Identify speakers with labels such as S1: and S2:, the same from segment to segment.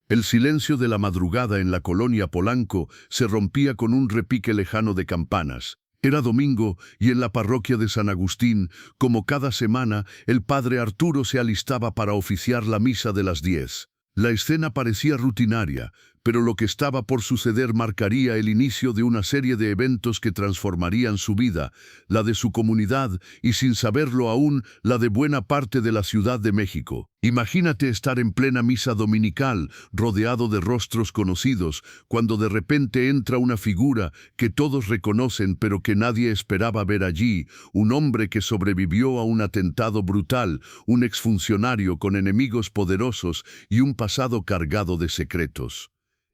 S1: El silencio de la madrugada en la colonia Polanco se rompía con un repique lejano de campanas. Era domingo y en la parroquia de San Agustín, como cada semana, el padre Arturo se alistaba para oficiar la misa de las 10. La escena parecía rutinaria, pero lo que estaba por suceder marcaría el inicio de una serie de eventos que transformarían su vida, la de su comunidad y, sin saberlo aún, la de buena parte de la Ciudad de México. Imagínate estar en plena misa dominical, rodeado de rostros conocidos, cuando de repente entra una figura que todos reconocen pero que nadie esperaba ver allí, un hombre que sobrevivió a un atentado brutal, un exfuncionario con enemigos poderosos y un pasado cargado de secretos.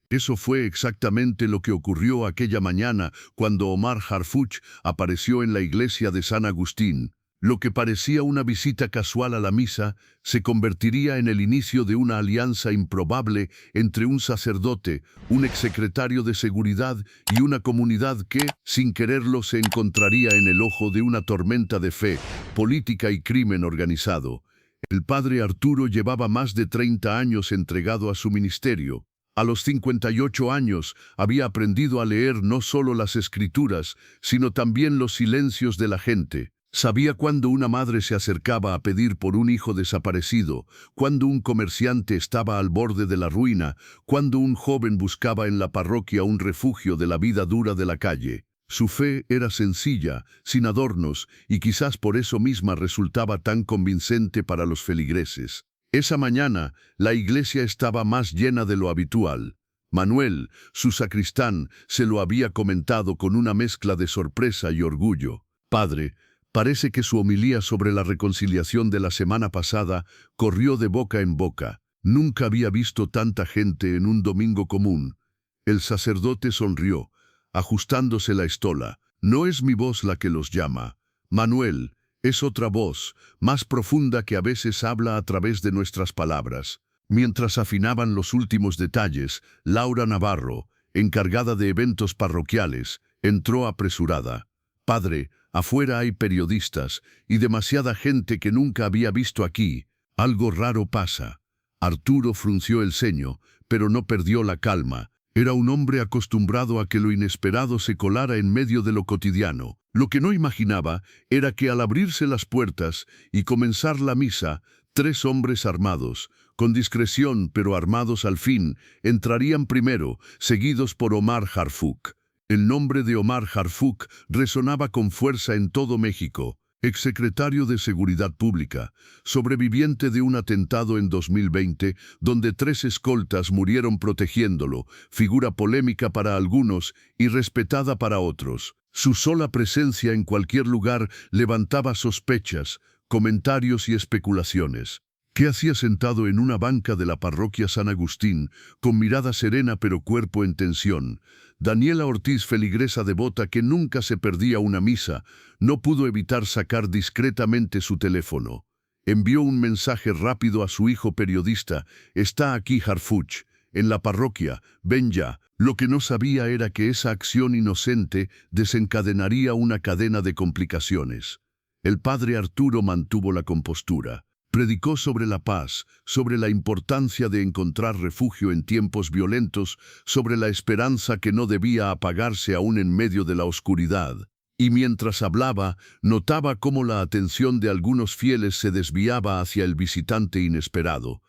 S1: Eso fue exactamente lo que ocurrió aquella mañana cuando Omar Harfuch apareció en la iglesia de San Agustín. Lo que parecía una visita casual a la misa se convertiría en el inicio de una alianza improbable entre un sacerdote, un exsecretario de seguridad y una comunidad que, sin quererlo, se encontraría en el ojo de una tormenta de fe, política y crimen organizado. El padre Arturo llevaba más de 30 años entregado a su ministerio. A los 58 años había aprendido a leer no solo las escrituras, sino también los silencios de la gente. Sabía cuándo una madre se acercaba a pedir por un hijo desaparecido, cuándo un comerciante estaba al borde de la ruina, cuándo un joven buscaba en la parroquia un refugio de la vida dura de la calle. Su fe era sencilla, sin adornos, y quizás por eso misma resultaba tan convincente para los feligreses. Esa mañana, la iglesia estaba más llena de lo habitual. Manuel, su sacristán, se lo había comentado con una mezcla de sorpresa y orgullo. «Padre, parece que su homilía sobre la reconciliación de la semana pasada corrió de boca en boca. Nunca había visto tanta gente en un domingo común». El sacerdote sonrió, ajustándose la estola. «No es mi voz la que los llama, Manuel. Es otra voz, más profunda que a veces habla a través de nuestras palabras». Mientras afinaban los últimos detalles, Laura Navarro, encargada de eventos parroquiales, entró apresurada. «Padre, afuera hay periodistas y demasiada gente que nunca había visto aquí. Algo raro pasa». Arturo frunció el ceño, pero no perdió la calma. Era un hombre acostumbrado a que lo inesperado se colara en medio de lo cotidiano. Lo que no imaginaba era que al abrirse las puertas y comenzar la misa, 3 hombres armados, con discreción pero armados al fin, entrarían primero, seguidos por Omar Harfuch. El nombre de Omar Harfuch resonaba con fuerza en todo México. Exsecretario de Seguridad Pública, sobreviviente de un atentado en 2020, donde 3 escoltas murieron protegiéndolo, figura polémica para algunos y respetada para otros. Su sola presencia en cualquier lugar levantaba sospechas, comentarios y especulaciones. ¿Qué hacía sentado en una banca de la parroquia San Agustín, con mirada serena pero cuerpo en tensión? Daniela Ortiz, feligresa devota que nunca se perdía una misa, no pudo evitar sacar discretamente su teléfono. Envió un mensaje rápido a su hijo periodista: «Está aquí Harfuch, en la parroquia, ven ya». Lo que no sabía era que esa acción inocente desencadenaría una cadena de complicaciones. El padre Arturo mantuvo la compostura. Predicó sobre la paz, sobre la importancia de encontrar refugio en tiempos violentos, sobre la esperanza que no debía apagarse aún en medio de la oscuridad. Y mientras hablaba, notaba cómo la atención de algunos fieles se desviaba hacia el visitante inesperado.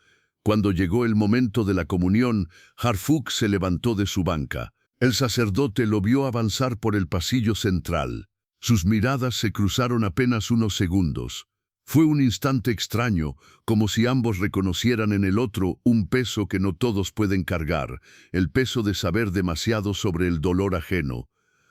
S1: Cuando llegó el momento de la comunión, Harfuch se levantó de su banca. El sacerdote lo vio avanzar por el pasillo central. Sus miradas se cruzaron apenas unos segundos. Fue un instante extraño, como si ambos reconocieran en el otro un peso que no todos pueden cargar, el peso de saber demasiado sobre el dolor ajeno.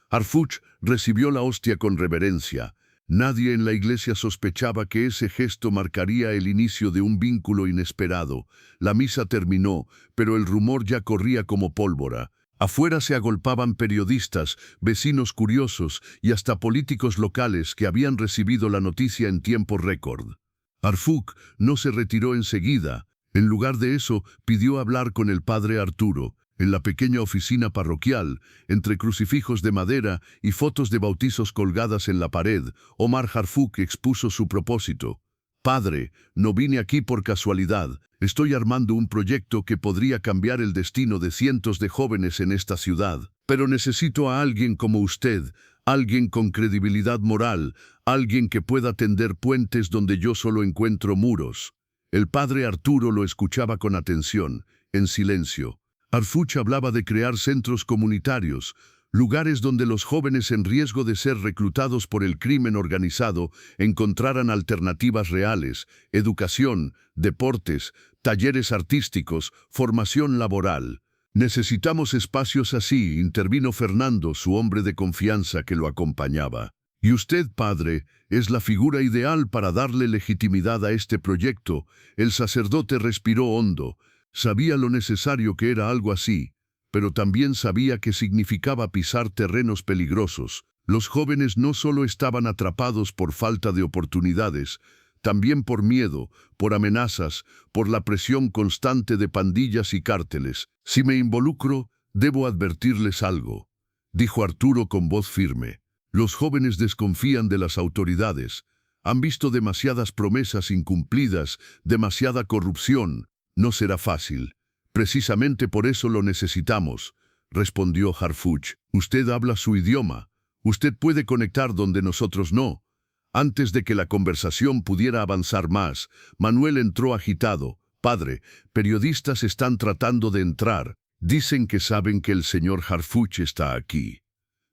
S1: Harfuch recibió la hostia con reverencia. Nadie en la iglesia sospechaba que ese gesto marcaría el inicio de un vínculo inesperado. La misa terminó, pero el rumor ya corría como pólvora. Afuera se agolpaban periodistas, vecinos curiosos y hasta políticos locales que habían recibido la noticia en tiempo récord. Harfuch no se retiró enseguida. En lugar de eso, pidió hablar con el padre Arturo. En la pequeña oficina parroquial, entre crucifijos de madera y fotos de bautizos colgadas en la pared, Omar Harfuch expuso su propósito. Padre, no vine aquí por casualidad. Estoy armando un proyecto que podría cambiar el destino de cientos de jóvenes en esta ciudad. Pero necesito a alguien como usted, alguien con credibilidad moral, alguien que pueda tender puentes donde yo solo encuentro muros. El padre Arturo lo escuchaba con atención, en silencio. Harfuch hablaba de crear centros comunitarios, lugares donde los jóvenes en riesgo de ser reclutados por el crimen organizado encontraran alternativas reales, educación, deportes, talleres artísticos, formación laboral. Necesitamos espacios así, intervino Fernando, su hombre de confianza que lo acompañaba. Y usted, padre, es la figura ideal para darle legitimidad a este proyecto. El sacerdote respiró hondo. Sabía lo necesario que era algo así, pero también sabía que significaba pisar terrenos peligrosos. Los jóvenes no solo estaban atrapados por falta de oportunidades, también por miedo, por amenazas, por la presión constante de pandillas y cárteles. Si me involucro, debo advertirles algo, dijo Arturo con voz firme. Los jóvenes desconfían de las autoridades. Han visto demasiadas promesas incumplidas, demasiada corrupción. No será fácil. Precisamente por eso lo necesitamos, respondió Harfuch. Usted habla su idioma. Usted puede conectar donde nosotros no. Antes de que la conversación pudiera avanzar más, Manuel entró agitado. Padre, periodistas están tratando de entrar. Dicen que saben que el señor Harfuch está aquí.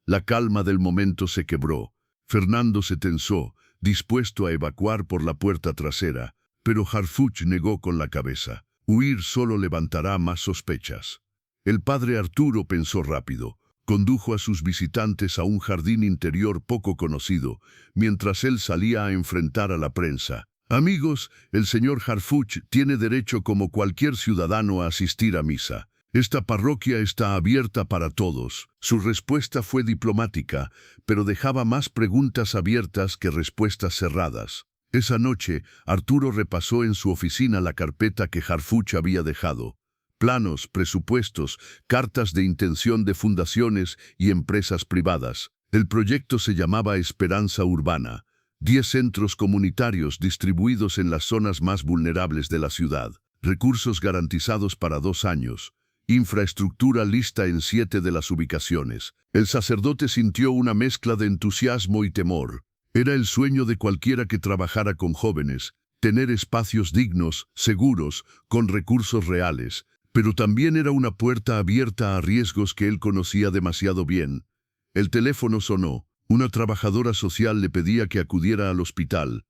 S1: La calma del momento se quebró. Fernando se tensó, dispuesto a evacuar por la puerta trasera, pero Harfuch negó con la cabeza. Huir solo levantará más sospechas. El padre Arturo pensó rápido. Condujo a sus visitantes a un jardín interior poco conocido, mientras él salía a enfrentar a la prensa. Amigos, el señor Harfuch tiene derecho como cualquier ciudadano a asistir a misa. Esta parroquia está abierta para todos. Su respuesta fue diplomática, pero dejaba más preguntas abiertas que respuestas cerradas. Esa noche, Arturo repasó en su oficina la carpeta que Harfuch había dejado. Planos, presupuestos, cartas de intención de fundaciones y empresas privadas. El proyecto se llamaba Esperanza Urbana. 10 centros comunitarios distribuidos en las zonas más vulnerables de la ciudad. Recursos garantizados para 2 años. Infraestructura lista en 7 de las ubicaciones. El sacerdote sintió una mezcla de entusiasmo y temor. Era el sueño de cualquiera que trabajara con jóvenes, tener espacios dignos, seguros, con recursos reales, pero también era una puerta abierta a riesgos que él conocía demasiado bien. El teléfono sonó. Una trabajadora social le pedía que acudiera al hospital.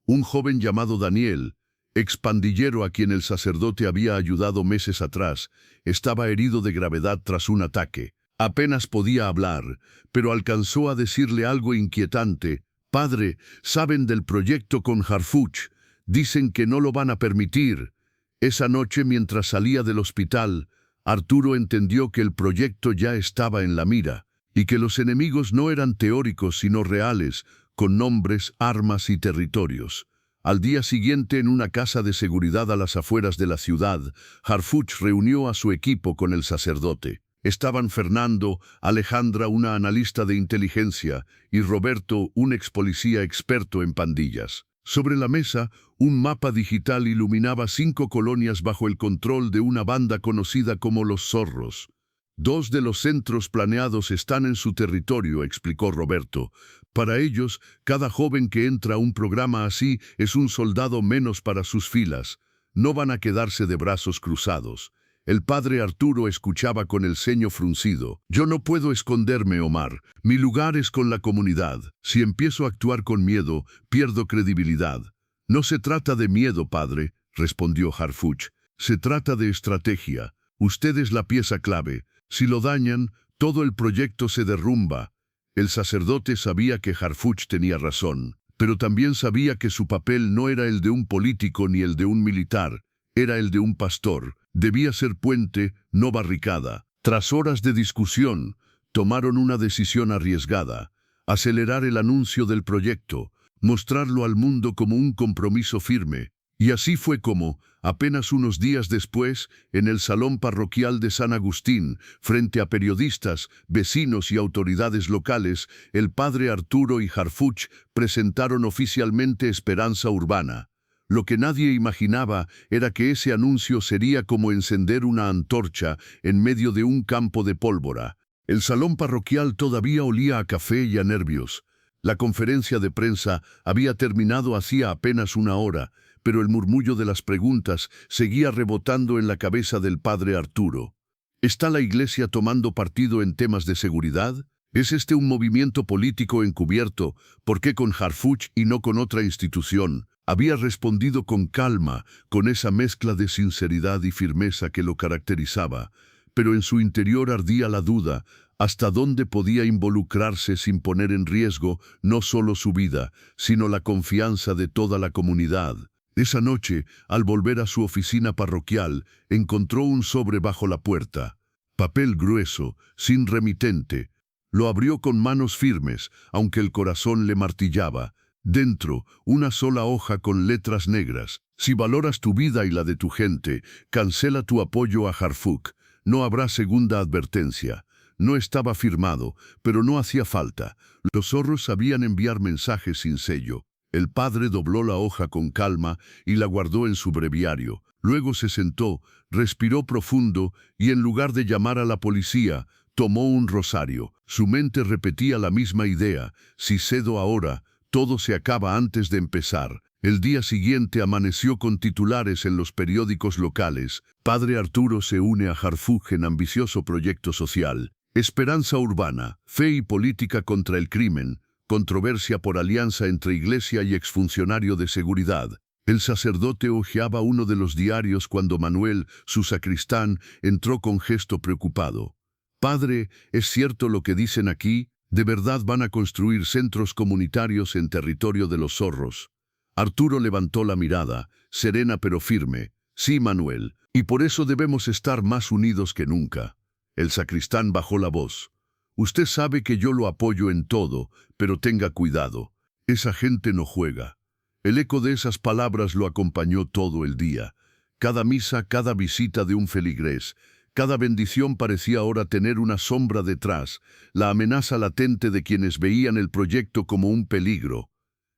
S1: Un joven llamado Daniel, expandillero a quien el sacerdote había ayudado meses atrás, estaba herido de gravedad tras un ataque. Apenas podía hablar, pero alcanzó a decirle algo inquietante. Padre, saben del proyecto con Harfuch. Dicen que no lo van a permitir. Esa noche, mientras salía del hospital, Arturo entendió que el proyecto ya estaba en la mira, y que los enemigos no eran teóricos sino reales, con nombres, armas y territorios. Al día siguiente, en una casa de seguridad a las afueras de la ciudad, Harfuch reunió a su equipo con el sacerdote. Estaban Fernando, Alejandra, una analista de inteligencia, y Roberto, un expolicía experto en pandillas. Sobre la mesa, un mapa digital iluminaba 5 colonias bajo el control de una banda conocida como los Zorros. 2 de los centros planeados están en su territorio, explicó Roberto. Para ellos, cada joven que entra a un programa así es un soldado menos para sus filas. No van a quedarse de brazos cruzados. El padre Arturo escuchaba con el ceño fruncido. Yo no puedo esconderme, Omar. Mi lugar es con la comunidad. Si empiezo a actuar con miedo, pierdo credibilidad. No se trata de miedo, padre, respondió Harfuch. Se trata de estrategia. Usted es la pieza clave. Si lo dañan, todo el proyecto se derrumba. El sacerdote sabía que Harfuch tenía razón, pero también sabía que su papel no era el de un político ni el de un militar, era el de un pastor. Debía ser puente, no barricada. Tras horas de discusión, tomaron una decisión arriesgada: acelerar el anuncio del proyecto, mostrarlo al mundo como un compromiso firme. Y así fue como, apenas unos días después, en el salón parroquial de San Agustín, frente a periodistas, vecinos y autoridades locales, el padre Arturo y Harfuch presentaron oficialmente Esperanza Urbana. Lo que nadie imaginaba era que ese anuncio sería como encender una antorcha en medio de un campo de pólvora. El salón parroquial todavía olía a café y a nervios. La conferencia de prensa había terminado hacía apenas una hora, pero el murmullo de las preguntas seguía rebotando en la cabeza del padre Arturo. ¿Está la Iglesia tomando partido en temas de seguridad? ¿Es este un movimiento político encubierto? ¿Por qué con Harfuch y no con otra institución? Había respondido con calma, con esa mezcla de sinceridad y firmeza que lo caracterizaba, pero en su interior ardía la duda, hasta dónde podía involucrarse sin poner en riesgo no solo su vida, sino la confianza de toda la comunidad. Esa noche, al volver a su oficina parroquial, encontró un sobre bajo la puerta. Papel grueso, sin remitente. Lo abrió con manos firmes, aunque el corazón le martillaba. Dentro, una sola hoja con letras negras. Si valoras tu vida y la de tu gente, cancela tu apoyo a Harfuch. No habrá segunda advertencia. No estaba firmado, pero no hacía falta. Los zorros sabían enviar mensajes sin sello. El padre dobló la hoja con calma y la guardó en su breviario. Luego se sentó, respiró profundo y en lugar de llamar a la policía, tomó un rosario. Su mente repetía la misma idea. Si cedo ahora, todo se acaba antes de empezar. El día siguiente amaneció con titulares en los periódicos locales. Padre Arturo se une a Harfuch en ambicioso proyecto social. Esperanza urbana, fe y política contra el crimen. Controversia por alianza entre iglesia y exfuncionario de seguridad. El sacerdote hojeaba uno de los diarios cuando Manuel, su sacristán, entró con gesto preocupado. «Padre, ¿es cierto lo que dicen aquí? ¿De verdad van a construir centros comunitarios en territorio de los zorros?» Arturo levantó la mirada, serena pero firme. «Sí, Manuel, y por eso debemos estar más unidos que nunca». El sacristán bajó la voz. «Usted sabe que yo lo apoyo en todo, pero tenga cuidado. Esa gente no juega». El eco de esas palabras lo acompañó todo el día. Cada misa, cada visita de un feligrés, cada bendición parecía ahora tener una sombra detrás, la amenaza latente de quienes veían el proyecto como un peligro.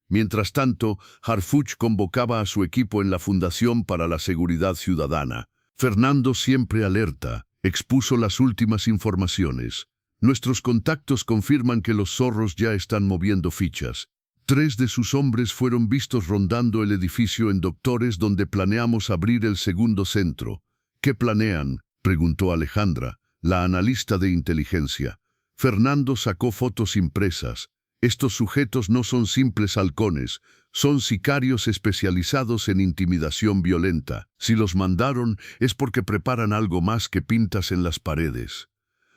S1: Mientras tanto, Harfuch convocaba a su equipo en la Fundación para la Seguridad Ciudadana. Fernando, siempre alerta, expuso las últimas informaciones. «Nuestros contactos confirman que los zorros ya están moviendo fichas. 3 de sus hombres fueron vistos rondando el edificio en Doctores donde planeamos abrir el segundo centro». «¿Qué planean?», preguntó Alejandra, la analista de inteligencia. Fernando sacó fotos impresas. «Estos sujetos no son simples halcones, son sicarios especializados en intimidación violenta. Si los mandaron es porque preparan algo más que pintas en las paredes».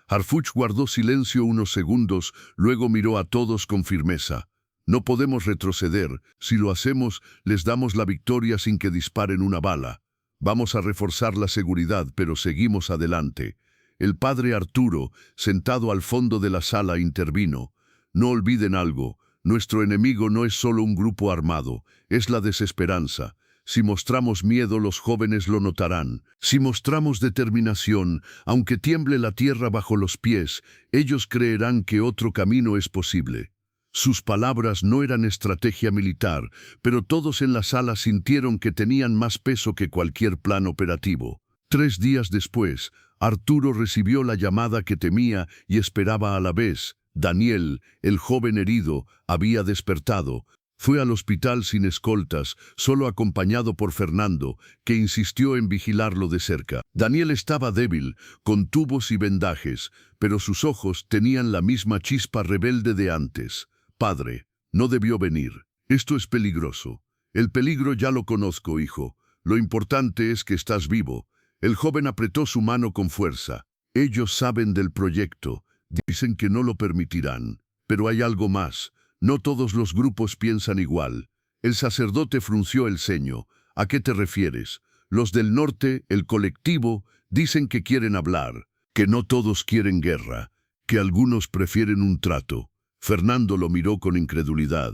S1: Harfuch guardó silencio unos segundos, luego miró a todos con firmeza. «No podemos retroceder. Si lo hacemos, les damos la victoria sin que disparen una bala. Vamos a reforzar la seguridad, pero seguimos adelante». El padre Arturo, sentado al fondo de la sala, intervino. «No olviden algo. Nuestro enemigo no es solo un grupo armado, es la desesperanza. Si mostramos miedo, los jóvenes lo notarán. Si mostramos determinación, aunque tiemble la tierra bajo los pies, ellos creerán que otro camino es posible». Sus palabras no eran estrategia militar, pero todos en la sala sintieron que tenían más peso que cualquier plan operativo. 3 días después, Arturo recibió la llamada que temía y esperaba a la vez. Daniel, el joven herido, había despertado. Fue al hospital sin escoltas, solo acompañado por Fernando, que insistió en vigilarlo de cerca. Daniel estaba débil, con tubos y vendajes, pero sus ojos tenían la misma chispa rebelde de antes. «Padre, no debió venir. Esto es peligroso». «El peligro ya lo conozco, hijo. Lo importante es que estás vivo». El joven apretó su mano con fuerza. «Ellos saben del proyecto. Dicen que no lo permitirán. Pero hay algo más. No todos los grupos piensan igual». El sacerdote frunció el ceño. «¿A qué te refieres?» «Los del norte, el colectivo, dicen que quieren hablar, que no todos quieren guerra, que algunos prefieren un trato». Fernando lo miró con incredulidad.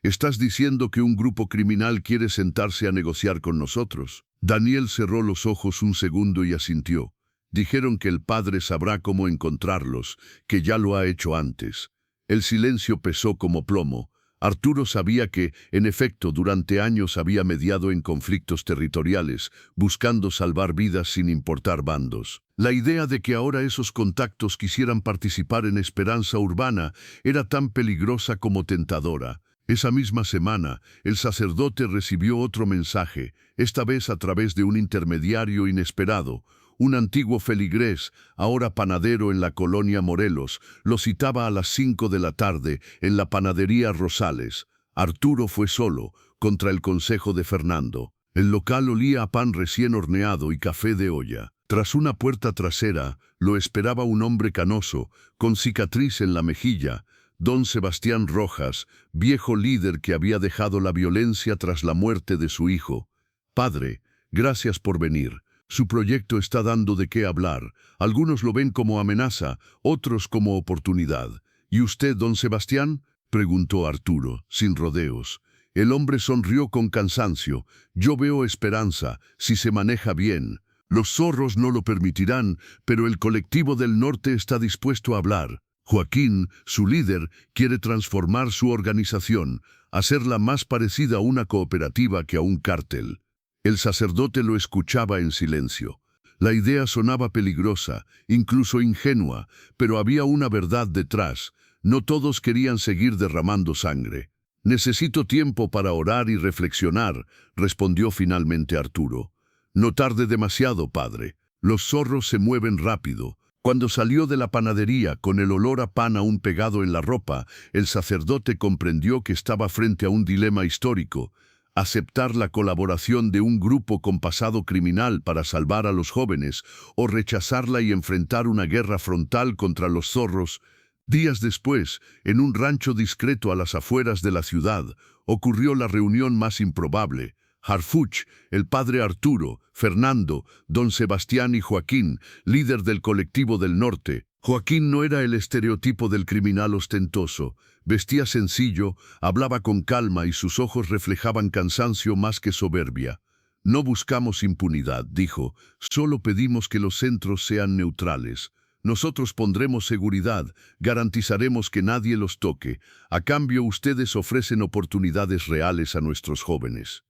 S1: «¿Estás diciendo que un grupo criminal quiere sentarse a negociar con nosotros?» Daniel cerró los ojos un segundo y asintió. «Dijeron que el padre sabrá cómo encontrarlos, que ya lo ha hecho antes». El silencio pesó como plomo. Arturo sabía que, en efecto, durante años había mediado en conflictos territoriales, buscando salvar vidas sin importar bandos. La idea de que ahora esos contactos quisieran participar en Esperanza Urbana era tan peligrosa como tentadora. Esa misma semana, el sacerdote recibió otro mensaje, esta vez a través de un intermediario inesperado. Un antiguo feligrés, ahora panadero en la colonia Morelos, lo citaba a las 5 de la tarde en la panadería Rosales. Arturo fue solo, contra el consejo de Fernando. El local olía a pan recién horneado y café de olla. Tras una puerta trasera, lo esperaba un hombre canoso, con cicatriz en la mejilla, don Sebastián Rojas, viejo líder que había dejado la violencia tras la muerte de su hijo. Padre, gracias por venir. Su proyecto está dando de qué hablar. Algunos lo ven como amenaza, otros como oportunidad. ¿Y usted, don Sebastián?, preguntó Arturo, sin rodeos. El hombre sonrió con cansancio. Yo veo esperanza, si se maneja bien. Los zorros no lo permitirán, pero el colectivo del norte está dispuesto a hablar. Joaquín, su líder, quiere transformar su organización, hacerla más parecida a una cooperativa que a un cártel. El sacerdote lo escuchaba en silencio. La idea sonaba peligrosa, incluso ingenua, pero había una verdad detrás. No todos querían seguir derramando sangre. Necesito tiempo para orar y reflexionar, respondió finalmente Arturo. No tarde demasiado, padre. Los zorros se mueven rápido. Cuando salió de la panadería con el olor a pan aún pegado en la ropa, el sacerdote comprendió que estaba frente a un dilema histórico. Aceptar la colaboración de un grupo con pasado criminal para salvar a los jóvenes o rechazarla y enfrentar una guerra frontal contra los zorros. Días después, en un rancho discreto a las afueras de la ciudad, ocurrió la reunión más improbable. Harfuch, el padre Arturo, Fernando, don Sebastián y Joaquín, líder del colectivo del norte. Joaquín no era el estereotipo del criminal ostentoso. Vestía sencillo, hablaba con calma y sus ojos reflejaban cansancio más que soberbia. No buscamos impunidad, dijo, solo pedimos que los centros sean neutrales. Nosotros pondremos seguridad, garantizaremos que nadie los toque. A cambio, ustedes ofrecen oportunidades reales a nuestros jóvenes.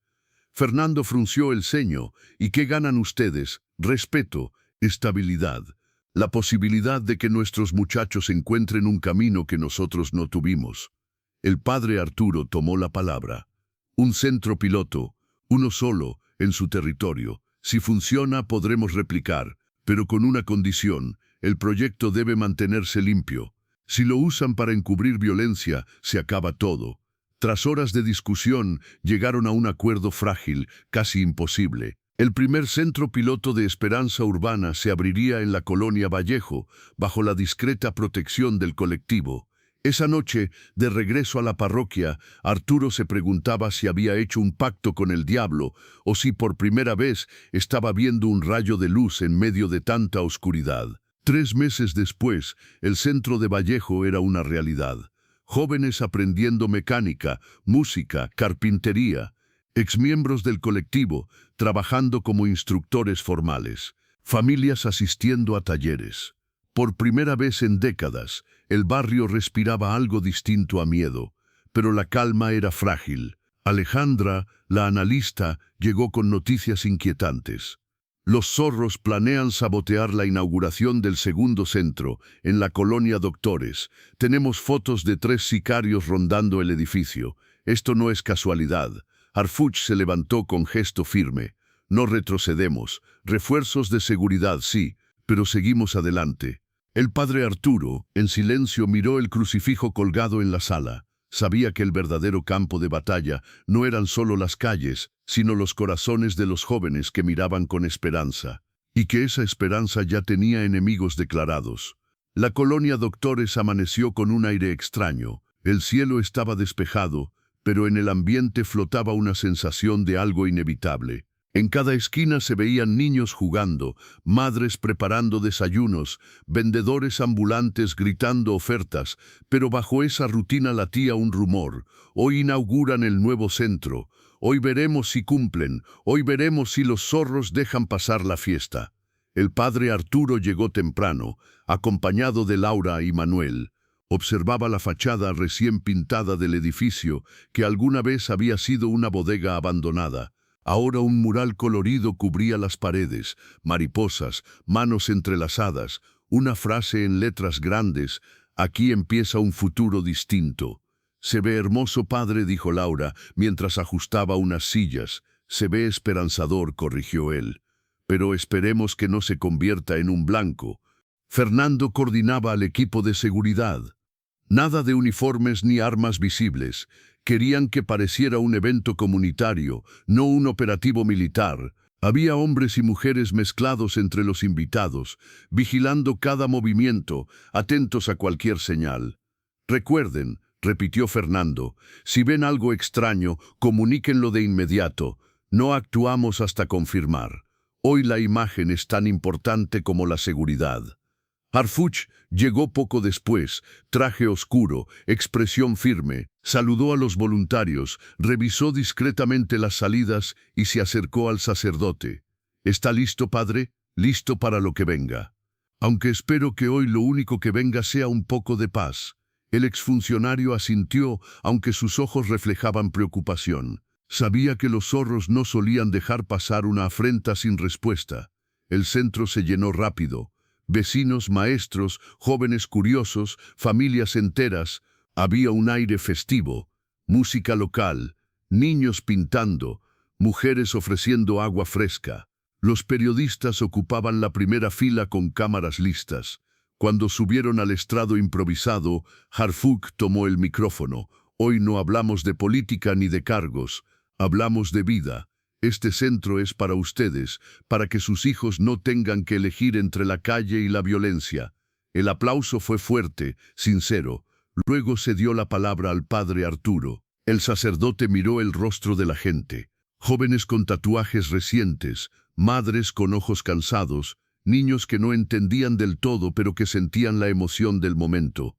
S1: Fernando frunció el ceño. ¿Y qué ganan ustedes? Respeto, estabilidad. La posibilidad de que nuestros muchachos encuentren un camino que nosotros no tuvimos. El padre Arturo tomó la palabra. Un centro piloto, uno solo, en su territorio. Si funciona, podremos replicar, pero con una condición: el proyecto debe mantenerse limpio. Si lo usan para encubrir violencia, se acaba todo. Tras horas de discusión, llegaron a un acuerdo frágil, casi imposible. El primer centro piloto de Esperanza Urbana se abriría en la colonia Vallejo, bajo la discreta protección del colectivo. Esa noche, de regreso a la parroquia, Arturo se preguntaba si había hecho un pacto con el diablo o si por primera vez estaba viendo un rayo de luz en medio de tanta oscuridad. 3 meses después, el centro de Vallejo era una realidad. Jóvenes aprendiendo mecánica, música, carpintería. Exmiembros del colectivo, trabajando como instructores formales. Familias asistiendo a talleres. Por primera vez en décadas, el barrio respiraba algo distinto a miedo, pero la calma era frágil. Alejandra, la analista, llegó con noticias inquietantes. Los zorros planean sabotear la inauguración del segundo centro, en la colonia Doctores. Tenemos fotos de 3 sicarios rondando el edificio. Esto no es casualidad. Harfuch se levantó con gesto firme. No retrocedemos. Refuerzos de seguridad, sí, pero seguimos adelante. El padre Arturo, en silencio, miró el crucifijo colgado en la sala. Sabía que el verdadero campo de batalla no eran solo las calles, sino los corazones de los jóvenes que miraban con esperanza. Y que esa esperanza ya tenía enemigos declarados. La colonia Doctores amaneció con un aire extraño. El cielo estaba despejado, pero en el ambiente flotaba una sensación de algo inevitable. En cada esquina se veían niños jugando, madres preparando desayunos, vendedores ambulantes gritando ofertas, pero bajo esa rutina latía un rumor. Hoy inauguran el nuevo centro, hoy veremos si cumplen, hoy veremos si los zorros dejan pasar la fiesta. El padre Arturo llegó temprano, acompañado de Laura y Manuel. Observaba la fachada recién pintada del edificio, que alguna vez había sido una bodega abandonada. Ahora un mural colorido cubría las paredes, mariposas, manos entrelazadas, una frase en letras grandes: «Aquí empieza un futuro distinto». «Se ve hermoso, padre», dijo Laura, mientras ajustaba unas sillas. «Se ve esperanzador», corrigió él. «Pero esperemos que no se convierta en un blanco». Fernando coordinaba al equipo de seguridad. Nada de uniformes ni armas visibles. Querían que pareciera un evento comunitario, no un operativo militar. Había hombres y mujeres mezclados entre los invitados, vigilando cada movimiento, atentos a cualquier señal. «Recuerden», repitió Fernando, «si ven algo extraño, comuníquenlo de inmediato. No actuamos hasta confirmar. Hoy la imagen es tan importante como la seguridad». Harfuch llegó poco después, traje oscuro, expresión firme, saludó a los voluntarios, revisó discretamente las salidas y se acercó al sacerdote. «¿Está listo, padre? Listo para lo que venga. Aunque espero que hoy lo único que venga sea un poco de paz». El exfuncionario asintió, aunque sus ojos reflejaban preocupación. Sabía que los zorros no solían dejar pasar una afrenta sin respuesta. El centro se llenó rápido. Vecinos, maestros, jóvenes curiosos, familias enteras. Había un aire festivo, música local, niños pintando, mujeres ofreciendo agua fresca. Los periodistas ocupaban la primera fila con cámaras listas. Cuando subieron al estrado improvisado, Harfuch tomó el micrófono. «Hoy no hablamos de política ni de cargos, hablamos de vida. Este centro es para ustedes, para que sus hijos no tengan que elegir entre la calle y la violencia». El aplauso fue fuerte, sincero. Luego se dio la palabra al padre Arturo. El sacerdote miró el rostro de la gente. Jóvenes con tatuajes recientes, madres con ojos cansados, niños que no entendían del todo pero que sentían la emoción del momento.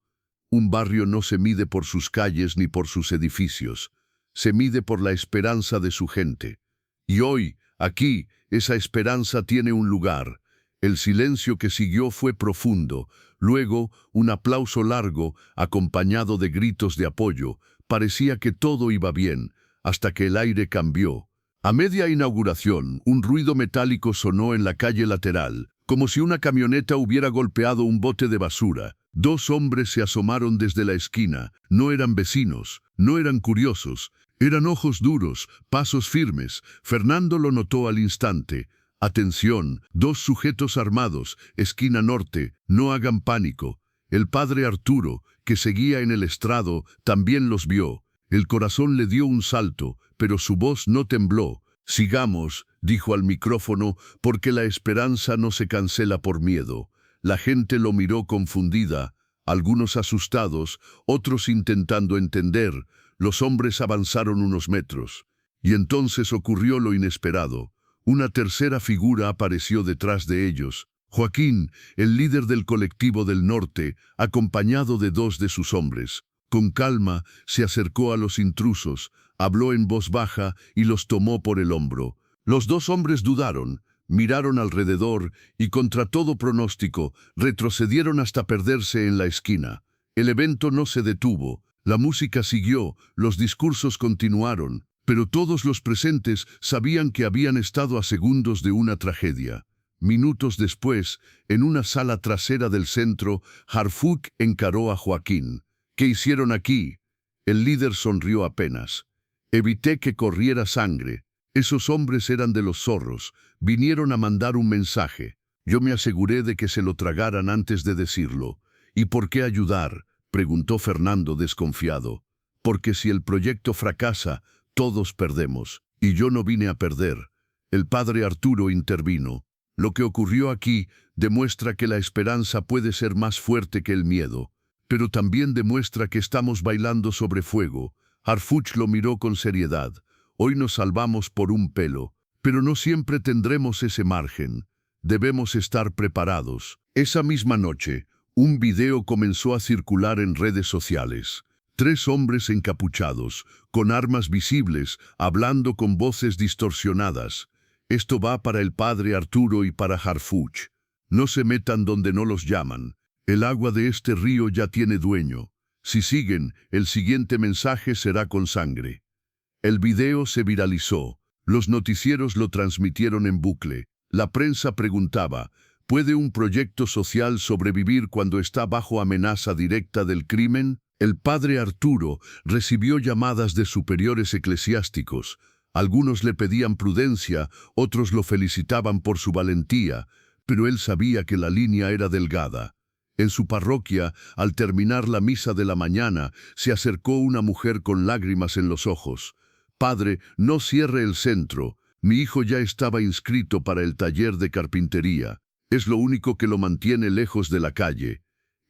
S1: Un barrio no se mide por sus calles ni por sus edificios. Se mide por la esperanza de su gente. Y hoy, aquí, esa esperanza tiene un lugar. El silencio que siguió fue profundo. Luego, un aplauso largo, acompañado de gritos de apoyo. Parecía que todo iba bien, hasta que el aire cambió. A media inauguración, un ruido metálico sonó en la calle lateral, como si una camioneta hubiera golpeado un bote de basura. Dos hombres se asomaron desde la esquina. No eran vecinos, no eran curiosos. Eran ojos duros, pasos firmes. Fernando lo notó al instante. «Atención, dos sujetos armados, esquina norte, no hagan pánico». El padre Arturo, que seguía en el estrado, también los vio. El corazón le dio un salto, pero su voz no tembló. «Sigamos», dijo al micrófono, «porque la esperanza no se cancela por miedo». La gente lo miró confundida, algunos asustados, otros intentando entender. Los hombres avanzaron unos metros. Y entonces ocurrió lo inesperado. Una tercera figura apareció detrás de ellos. Joaquín, el líder del colectivo del norte, acompañado de dos de sus hombres. Con calma, se acercó a los intrusos, habló en voz baja y los tomó por el hombro. Los dos hombres dudaron, miraron alrededor y, contra todo pronóstico, retrocedieron hasta perderse en la esquina. El evento no se detuvo, la música siguió, los discursos continuaron, pero todos los presentes sabían que habían estado a segundos de una tragedia. Minutos después, en una sala trasera del centro, Harfuch encaró a Joaquín. «¿Qué hicieron aquí?» El líder sonrió apenas. «Evité que corriera sangre. Esos hombres eran de los zorros. Vinieron a mandar un mensaje. Yo me aseguré de que se lo tragaran antes de decirlo». «¿Y por qué ayudar?», preguntó Fernando desconfiado. «Porque si el proyecto fracasa, todos perdemos. Y yo no vine a perder». El padre Arturo intervino. «Lo que ocurrió aquí demuestra que la esperanza puede ser más fuerte que el miedo, pero también demuestra que estamos bailando sobre fuego». Harfuch lo miró con seriedad. «Hoy nos salvamos por un pelo, pero no siempre tendremos ese margen. Debemos estar preparados». Esa misma noche, un video comenzó a circular en redes sociales. 3 hombres encapuchados, con armas visibles, hablando con voces distorsionadas. «Esto va para el padre Arturo y para Harfuch. No se metan donde no los llaman. El agua de este río ya tiene dueño. Si siguen, el siguiente mensaje será con sangre. El video se viralizó. Los noticieros lo transmitieron en bucle. La prensa preguntaba, ¿puede un proyecto social sobrevivir cuando está bajo amenaza directa del crimen? El padre Arturo recibió llamadas de superiores eclesiásticos. Algunos le pedían prudencia, otros lo felicitaban por su valentía, pero él sabía que la línea era delgada. En su parroquia, al terminar la misa de la mañana, se acercó una mujer con lágrimas en los ojos. «Padre, no cierre el centro. Mi hijo ya estaba inscrito para el taller de carpintería. Es lo único que lo mantiene lejos de la calle».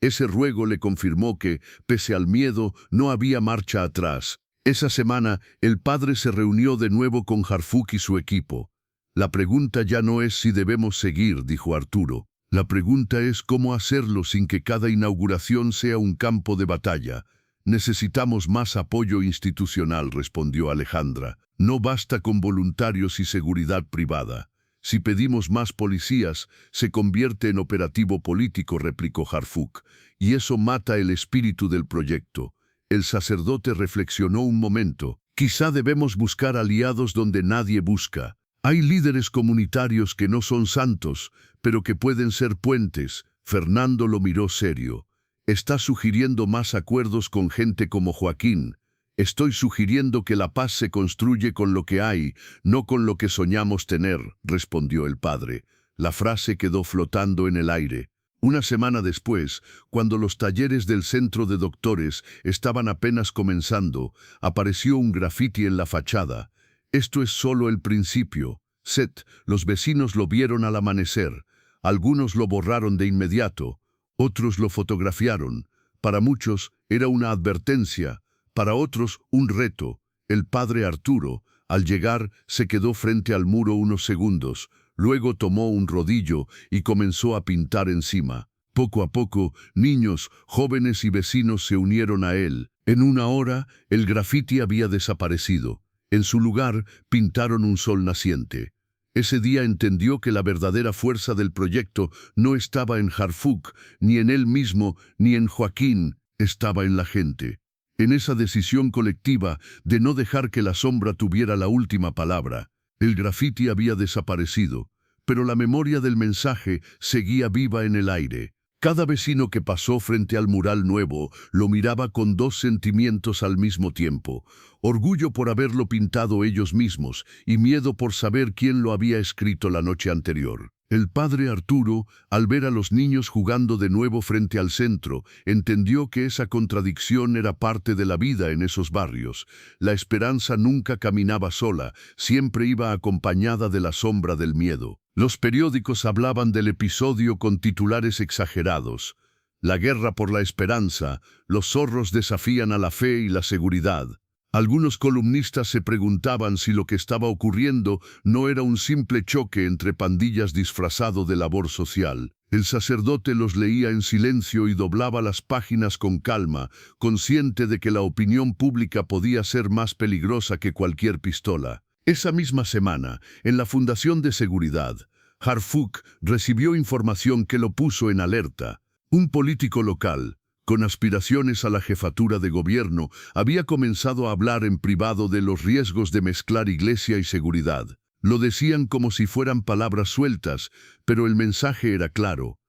S1: Ese ruego le confirmó que, pese al miedo, no había marcha atrás. Esa semana, el padre se reunió de nuevo con Harfuk y su equipo. «La pregunta ya no es si debemos seguir», dijo Arturo. «La pregunta es cómo hacerlo sin que cada inauguración sea un campo de batalla». «Necesitamos más apoyo institucional», respondió Alejandra. «No basta con voluntarios y seguridad privada. Si pedimos más policías, se convierte en operativo político», replicó Harfuk, «y eso mata el espíritu del proyecto». El sacerdote reflexionó un momento. «Quizá debemos buscar aliados donde nadie busca. Hay líderes comunitarios que no son santos, pero que pueden ser puentes». Fernando lo miró serio. «Está sugiriendo más acuerdos con gente como Joaquín». «Estoy sugiriendo que la paz se construye con lo que hay, no con lo que soñamos tener», respondió el padre. La frase quedó flotando en el aire. Una semana después, cuando los talleres del centro de doctores estaban apenas comenzando, apareció un grafiti en la fachada. «Esto es solo el principio. Seth, los vecinos lo vieron al amanecer. Algunos lo borraron de inmediato. Otros lo fotografiaron. Para muchos era una advertencia, para otros un reto». El padre Arturo, al llegar, se quedó frente al muro unos segundos. Luego tomó un rodillo y comenzó a pintar encima. Poco a poco, niños, jóvenes y vecinos se unieron a él. En una hora, el grafiti había desaparecido. En su lugar, pintaron un sol naciente. Ese día entendió que la verdadera fuerza del proyecto no estaba en Harfuk, ni en él mismo, ni en Joaquín, estaba en la gente. En esa decisión colectiva de no dejar que la sombra tuviera la última palabra. El grafiti había desaparecido, pero la memoria del mensaje seguía viva en el aire. Cada vecino que pasó frente al mural nuevo lo miraba con dos sentimientos al mismo tiempo: orgullo por haberlo pintado ellos mismos y miedo por saber quién lo había escrito la noche anterior. El padre Arturo, al ver a los niños jugando de nuevo frente al centro, entendió que esa contradicción era parte de la vida en esos barrios. La esperanza nunca caminaba sola, siempre iba acompañada de la sombra del miedo. Los periódicos hablaban del episodio con titulares exagerados. «La guerra por la esperanza», «Los zorros desafían a la fe y la seguridad». Algunos columnistas se preguntaban si lo que estaba ocurriendo no era un simple choque entre pandillas disfrazado de labor social. El sacerdote los leía en silencio y doblaba las páginas con calma, consciente de que la opinión pública podía ser más peligrosa que cualquier pistola. Esa misma semana, en la Fundación de Seguridad, Harfuk recibió información que lo puso en alerta. Un político local, con aspiraciones a la jefatura de gobierno, había comenzado a hablar en privado de los riesgos de mezclar iglesia y seguridad. Lo decían como si fueran palabras sueltas, pero el mensaje era claro.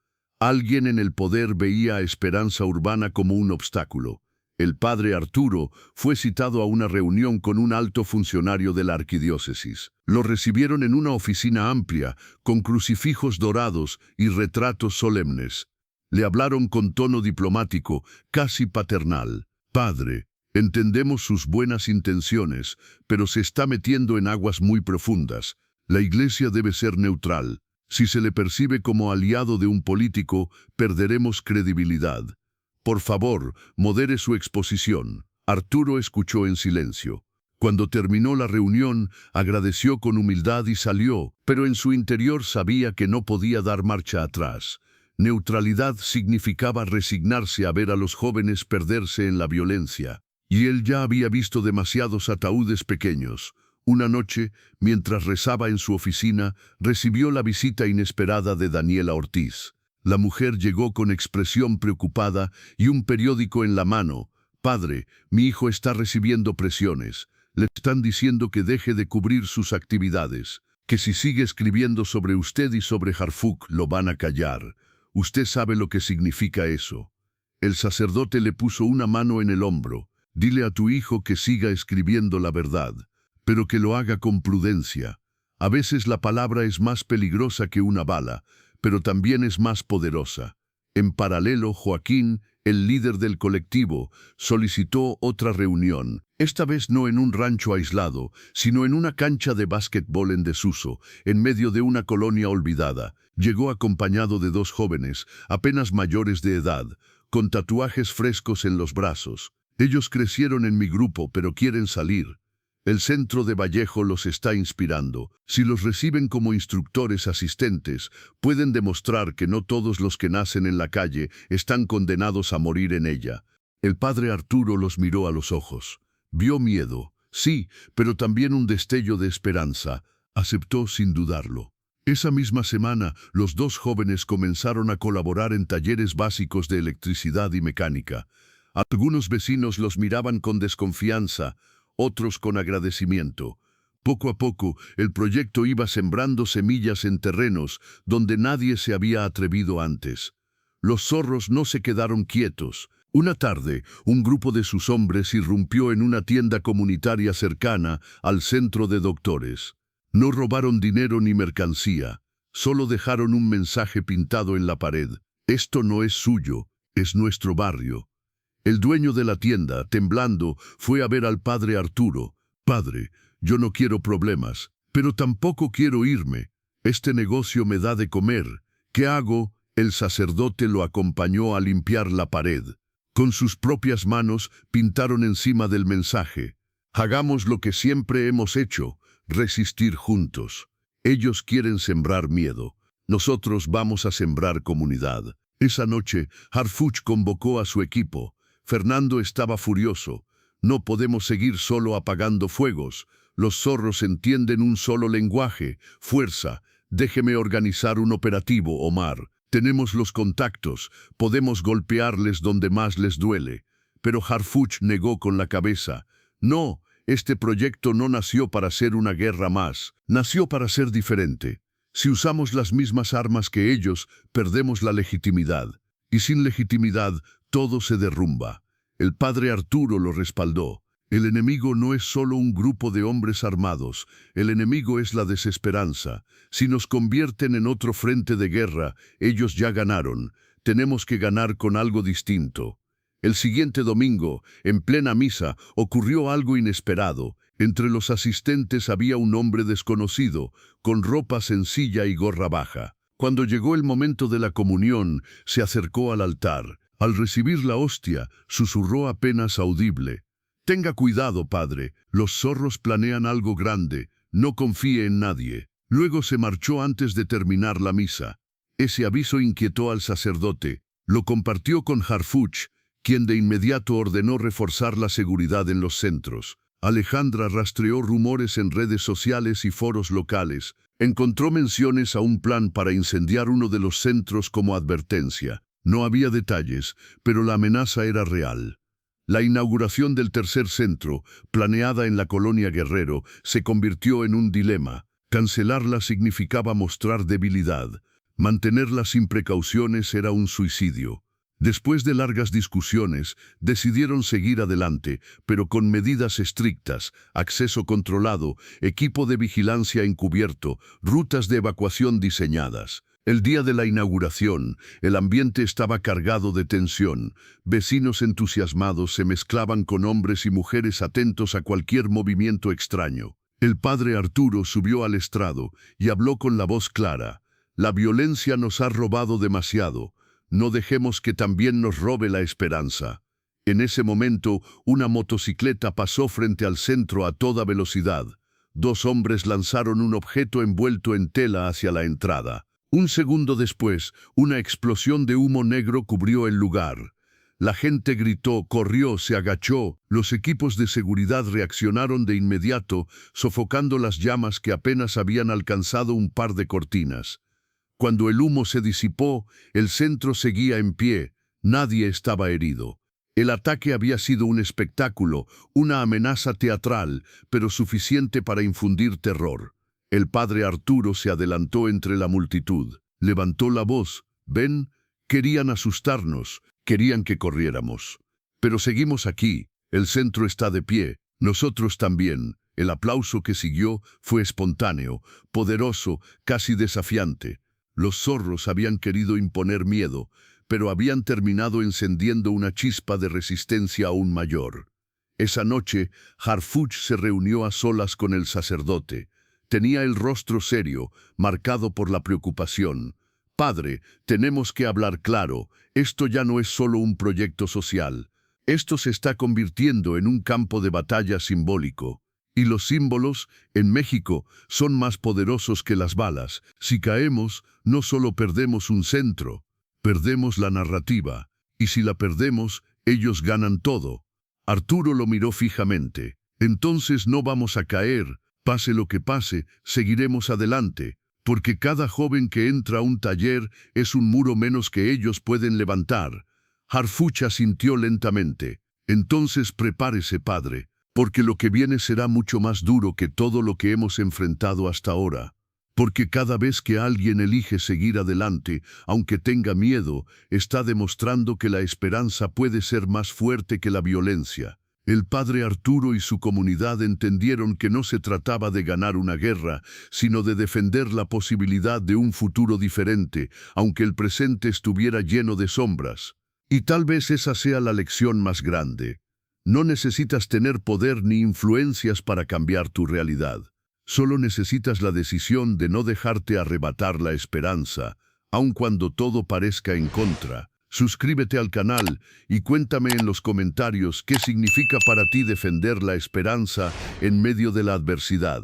S1: Alguien en el poder veía a Esperanza Urbana como un obstáculo. El padre Arturo fue citado a una reunión con un alto funcionario de la arquidiócesis. Lo recibieron en una oficina amplia, con crucifijos dorados y retratos solemnes. Le hablaron con tono diplomático, casi paternal. «Padre, entendemos sus buenas intenciones, pero se está metiendo en aguas muy profundas. La Iglesia debe ser neutral. Si se le percibe como aliado de un político, perderemos credibilidad. Por favor, modere su exposición». Arturo escuchó en silencio. Cuando terminó la reunión, agradeció con humildad y salió, pero en su interior sabía que no podía dar marcha atrás. Neutralidad significaba resignarse a ver a los jóvenes perderse en la violencia. Y él ya había visto demasiados ataúdes pequeños. Una noche, mientras rezaba en su oficina, recibió la visita inesperada de Daniela Ortiz. La mujer llegó con expresión preocupada y un periódico en la mano. «Padre, mi hijo está recibiendo presiones. Le están diciendo que deje de cubrir sus actividades, que si sigue escribiendo sobre usted y sobre Harfuch lo van a callar. Usted sabe lo que significa eso». El sacerdote le puso una mano en el hombro. «Dile a tu hijo que siga escribiendo la verdad, pero que lo haga con prudencia. A veces la palabra es más peligrosa que una bala, pero también es más poderosa». En paralelo, Joaquín, el líder del colectivo, solicitó otra reunión, esta vez no en un rancho aislado, sino en una cancha de básquetbol en desuso, en medio de una colonia olvidada. Llegó acompañado de 2 jóvenes, apenas mayores de edad, con tatuajes frescos en los brazos. «Ellos crecieron en mi grupo, pero quieren salir. El centro de Vallejo los está inspirando. Si los reciben como instructores asistentes, pueden demostrar que no todos los que nacen en la calle están condenados a morir en ella». El padre Arturo los miró a los ojos. Vio miedo, sí, pero también un destello de esperanza. Aceptó sin dudarlo. Esa misma semana, los 2 jóvenes comenzaron a colaborar en talleres básicos de electricidad y mecánica. Algunos vecinos los miraban con desconfianza, otros con agradecimiento. Poco a poco, el proyecto iba sembrando semillas en terrenos donde nadie se había atrevido antes. Los zorros no se quedaron quietos. Una tarde, un grupo de sus hombres irrumpió en una tienda comunitaria cercana al centro de doctores. No robaron dinero ni mercancía, solo dejaron un mensaje pintado en la pared. «Esto no es suyo, es nuestro barrio». El dueño de la tienda, temblando, fue a ver al padre Arturo. «Padre, yo no quiero problemas, pero tampoco quiero irme. Este negocio me da de comer. ¿Qué hago?». El sacerdote lo acompañó a limpiar la pared. Con sus propias manos pintaron encima del mensaje: «Hagamos lo que siempre hemos hecho, resistir juntos. Ellos quieren sembrar miedo. Nosotros vamos a sembrar comunidad». Esa noche, Harfuch convocó a su equipo. Fernando estaba furioso. «No podemos seguir solo apagando fuegos. Los zorros entienden un solo lenguaje. Fuerza. Déjeme organizar un operativo, Omar. Tenemos los contactos. Podemos golpearles donde más les duele». Pero Harfuch negó con la cabeza. «No, este proyecto no nació para ser una guerra más. Nació para ser diferente. Si usamos las mismas armas que ellos, perdemos la legitimidad. Y sin legitimidad, todo se derrumba». El padre Arturo lo respaldó. «El enemigo no es solo un grupo de hombres armados. El enemigo es la desesperanza. Si nos convierten en otro frente de guerra, ellos ya ganaron. Tenemos que ganar con algo distinto». El siguiente domingo, en plena misa, ocurrió algo inesperado. Entre los asistentes había un hombre desconocido, con ropa sencilla y gorra baja. Cuando llegó el momento de la comunión, se acercó al altar. Al recibir la hostia, susurró apenas audible: «Tenga cuidado, padre, los zorros planean algo grande, no confíe en nadie». Luego se marchó antes de terminar la misa. Ese aviso inquietó al sacerdote. Lo compartió con Harfuch, quien de inmediato ordenó reforzar la seguridad en los centros. Alejandra rastreó rumores en redes sociales y foros locales. Encontró menciones a un plan para incendiar uno de los centros como advertencia. No había detalles, pero la amenaza era real. La inauguración del tercer centro, planeada en la colonia Guerrero, se convirtió en un dilema. Cancelarla significaba mostrar debilidad. Mantenerla sin precauciones era un suicidio. Después de largas discusiones, decidieron seguir adelante, pero con medidas estrictas: acceso controlado, equipo de vigilancia encubierto, rutas de evacuación diseñadas. El día de la inauguración, el ambiente estaba cargado de tensión. Vecinos entusiasmados se mezclaban con hombres y mujeres atentos a cualquier movimiento extraño. El padre Arturo subió al estrado y habló con la voz clara: «La violencia nos ha robado demasiado. No dejemos que también nos robe la esperanza». En ese momento, una motocicleta pasó frente al centro a toda velocidad. 2 hombres lanzaron un objeto envuelto en tela hacia la entrada. Un segundo después, una explosión de humo negro cubrió el lugar. La gente gritó, corrió, se agachó. Los equipos de seguridad reaccionaron de inmediato, sofocando las llamas que apenas habían alcanzado un par de cortinas. Cuando el humo se disipó, el centro seguía en pie. Nadie estaba herido. El ataque había sido un espectáculo, una amenaza teatral, pero suficiente para infundir terror. El padre Arturo se adelantó entre la multitud. Levantó la voz. «Ven, querían asustarnos, querían que corriéramos. Pero seguimos aquí, el centro está de pie, nosotros también». El aplauso que siguió fue espontáneo, poderoso, casi desafiante. Los zorros habían querido imponer miedo, pero habían terminado encendiendo una chispa de resistencia aún mayor. Esa noche, Harfuch se reunió a solas con el sacerdote. Tenía el rostro serio, marcado por la preocupación. «Padre, tenemos que hablar claro, esto ya no es solo un proyecto social. Esto se está convirtiendo en un campo de batalla simbólico. Y los símbolos, en México, son más poderosos que las balas. Si caemos, no solo perdemos un centro, perdemos la narrativa. Y si la perdemos, ellos ganan todo». Arturo lo miró fijamente. «Entonces no vamos a caer. Pase lo que pase, seguiremos adelante. Porque cada joven que entra a un taller es un muro menos que ellos pueden levantar». Harfuch asintió lentamente. «Entonces prepárese, padre, porque lo que viene será mucho más duro que todo lo que hemos enfrentado hasta ahora. Porque cada vez que alguien elige seguir adelante, aunque tenga miedo, está demostrando que la esperanza puede ser más fuerte que la violencia». El padre Arturo y su comunidad entendieron que no se trataba de ganar una guerra, sino de defender la posibilidad de un futuro diferente, aunque el presente estuviera lleno de sombras. Y tal vez esa sea la lección más grande. No necesitas tener poder ni influencias para cambiar tu realidad. Solo necesitas la decisión de no dejarte arrebatar la esperanza, aun cuando todo parezca en contra. Suscríbete al canal y cuéntame en los comentarios qué significa para ti defender la esperanza en medio de la adversidad.